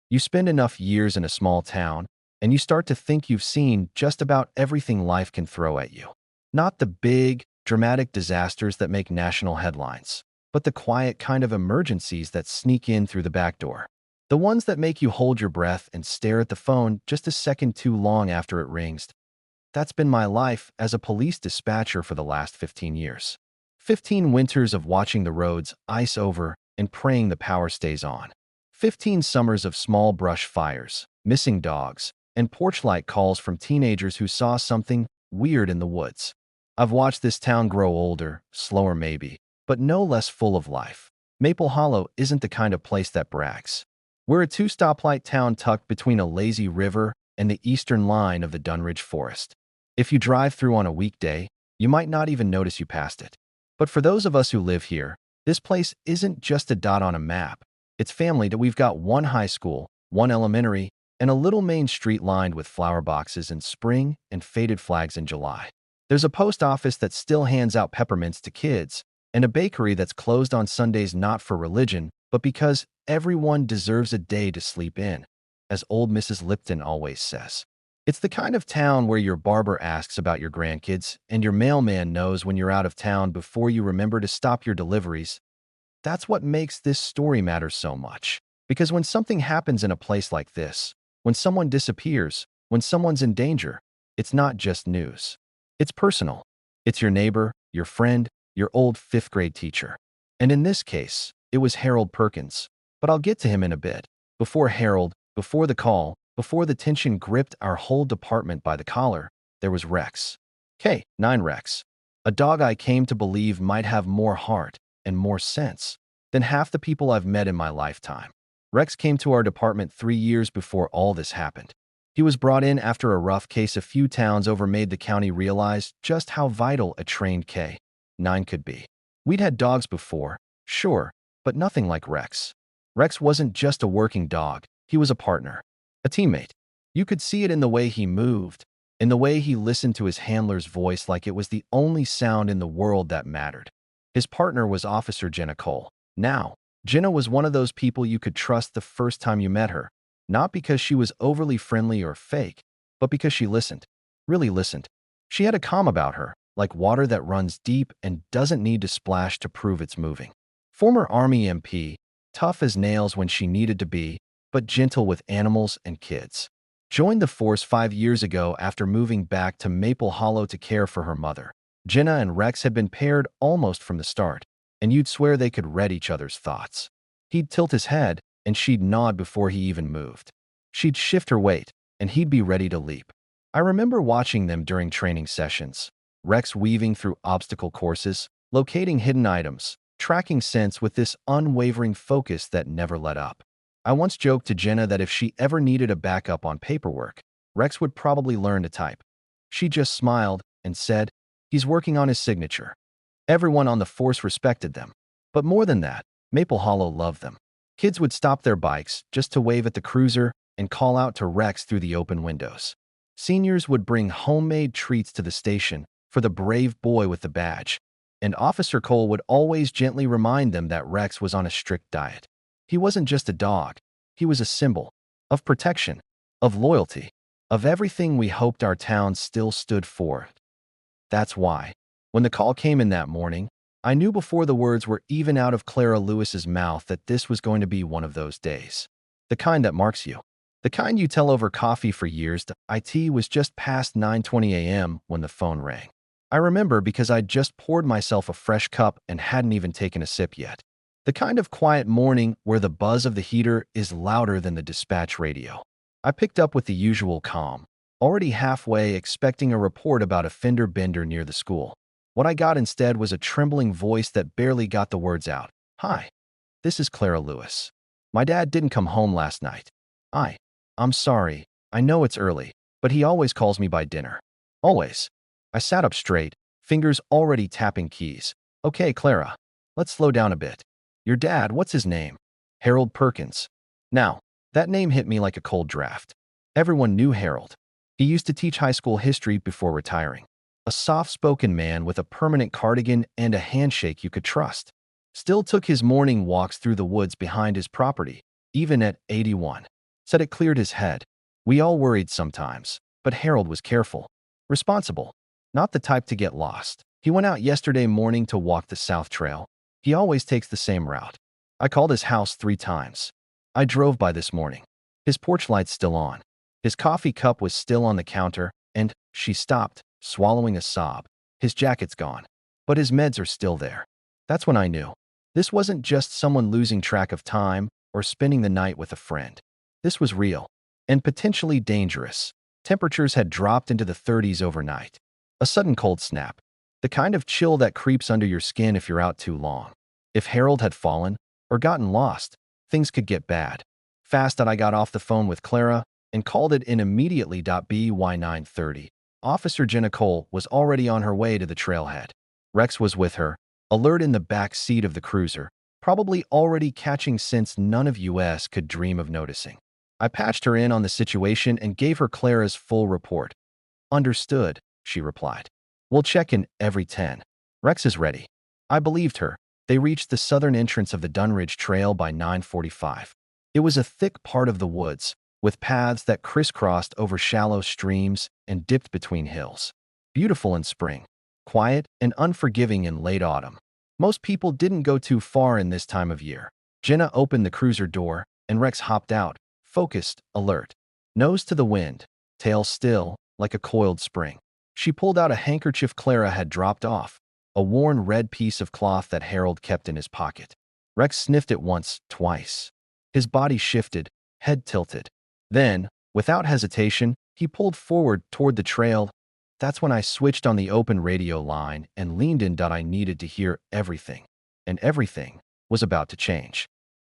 You spend enough years in a small town, and you start to think you've seen just about everything life can throw at you. Not the big, dramatic disasters that make national headlines, but the quiet kind of emergencies that sneak in through the back door. The ones that make you hold your breath and stare at the phone just a second too long after it rings. That's been my life as a police dispatcher for the last 15 years. 15 winters of watching the roads ice over and praying the power stays on. 15 summers of small brush fires, missing dogs, and porch light calls from teenagers who saw something weird in the woods. I've watched this town grow older, slower maybe, but no less full of life. Maple Hollow isn't the kind of place that brags. We're a two-stoplight town tucked between a lazy river and the eastern line of the Dunridge Forest. If you drive through on a weekday, you might not even notice you passed it. But for those of us who live here, this place isn't just a dot on a map. It's family that we've got one high school, one elementary, and a little main street lined with flower boxes in spring and faded flags in July. There's a post office that still hands out peppermints to kids, and a bakery that's closed on Sundays not for religion, but because everyone deserves a day to sleep in, as old Mrs. Lipton always says. It's the kind of town where your barber asks about your grandkids and your mailman knows when you're out of town before you remember to stop your deliveries. That's what makes this story matter so much. Because when something happens in a place like this, when someone disappears, when someone's in danger, it's not just news. It's personal. It's your neighbor, your friend, your old fifth-grade teacher. And in this case, it was Harold Perkins. But I'll get to him in a bit. Before Harold, before the call, before the tension gripped our whole department by the collar, there was Rex. K-9 Rex. A dog I came to believe might have more heart and more sense than half the people I've met in my lifetime. Rex came to our department 3 years before all this happened. He was brought in after a rough case a few towns over made the county realize just how vital a trained K-9 could be. We'd had dogs before, sure, but nothing like Rex. Rex wasn't just a working dog, he was a partner, a teammate. You could see it in the way he moved, in the way he listened to his handler's voice like it was the only sound in the world that mattered. His partner was Officer Jenna Cole. Now, Jenna was one of those people you could trust the first time you met her, not because she was overly friendly or fake, but because she listened, really listened. She had a calm about her, like water that runs deep and doesn't need to splash to prove it's moving. Former Army MP, tough as nails when she needed to be, but gentle with animals and kids. Joined the force 5 years ago after moving back to Maple Hollow to care for her mother. Jenna and Rex had been paired almost from the start, and you'd swear they could read each other's thoughts. He'd tilt his head, and she'd nod before he even moved. She'd shift her weight, and he'd be ready to leap. I remember watching them during training sessions, Rex weaving through obstacle courses, locating hidden items, tracking scents with this unwavering focus that never let up. I once joked to Jenna that if she ever needed a backup on paperwork, Rex would probably learn to type. She just smiled and said, "He's working on his signature." Everyone on the force respected them. But more than that, Maple Hollow loved them. Kids would stop their bikes just to wave at the cruiser and call out to Rex through the open windows. Seniors would bring homemade treats to the station for the brave boy with the badge, and Officer Cole would always gently remind them that Rex was on a strict diet. He wasn't just a dog. He was a symbol of protection, of loyalty, of everything we hoped our town still stood for. That's why, when the call came in that morning, I knew before the words were even out of Clara Lewis's mouth that this was going to be one of those days. The kind that marks you. The kind you tell over coffee for years. It was just past 9:20 a.m. when the phone rang. I remember because I'd just poured myself a fresh cup and hadn't even taken a sip yet. The kind of quiet morning where the buzz of the heater is louder than the dispatch radio. I picked up with the usual calm, already halfway expecting a report about a fender bender near the school. What I got instead was a trembling voice that barely got the words out. "Hi, this is Clara Lewis. My dad didn't come home last night. I'm sorry. I know it's early, but he always calls me by dinner. Always." I sat up straight, fingers already tapping keys. "Okay, Clara, let's slow down a bit. Your dad, what's his name?" "Harold Perkins." Now, that name hit me like a cold draft. Everyone knew Harold. He used to teach high school history before retiring. A soft-spoken man with a permanent cardigan and a handshake you could trust. Still took his morning walks through the woods behind his property, even at 81. said it cleared his head. We all worried sometimes, but Harold was careful, responsible, not the type to get lost. He went out yesterday morning to walk the South Trail. He always takes the same route. I called his house 3 times. I drove by this morning. His porch light's still on. His coffee cup was still on the counter, and she stopped, swallowing a sob. His jacket's gone, but his meds are still there. That's when I knew. This wasn't just someone losing track of time or spending the night with a friend. This was real and potentially dangerous. Temperatures had dropped into the 30s overnight. A sudden cold snap. The kind of chill that creeps under your skin if you're out too long. If Harold had fallen or gotten lost, things could get bad. Fast that I got off the phone with Clara and called it in immediately. By 9:30, Officer Jenna Cole was already on her way to the trailhead. Rex was with her, alert in the back seat of the cruiser, probably already catching since none of us could dream of noticing. I patched her in on the situation and gave her Clara's full report. Understood, she replied. We'll check in every 10. Rex is ready. I believed her. They reached the southern entrance of the Dunridge Trail by 9:45. It was a thick part of the woods, with paths that crisscrossed over shallow streams and dipped between hills. Beautiful in spring, quiet and unforgiving in late autumn. Most people didn't go too far in this time of year. Jenna opened the cruiser door, and Rex hopped out, focused, alert. Nose to the wind, tail still, like a coiled spring. She pulled out a handkerchief Clara had dropped off, a worn red piece of cloth that Harold kept in his pocket. Rex sniffed it once, twice. His body shifted, head tilted. Then, without hesitation, he pulled forward toward the trail. That's when I switched on the open radio line and leaned in. I needed to hear everything. And everything was about to change.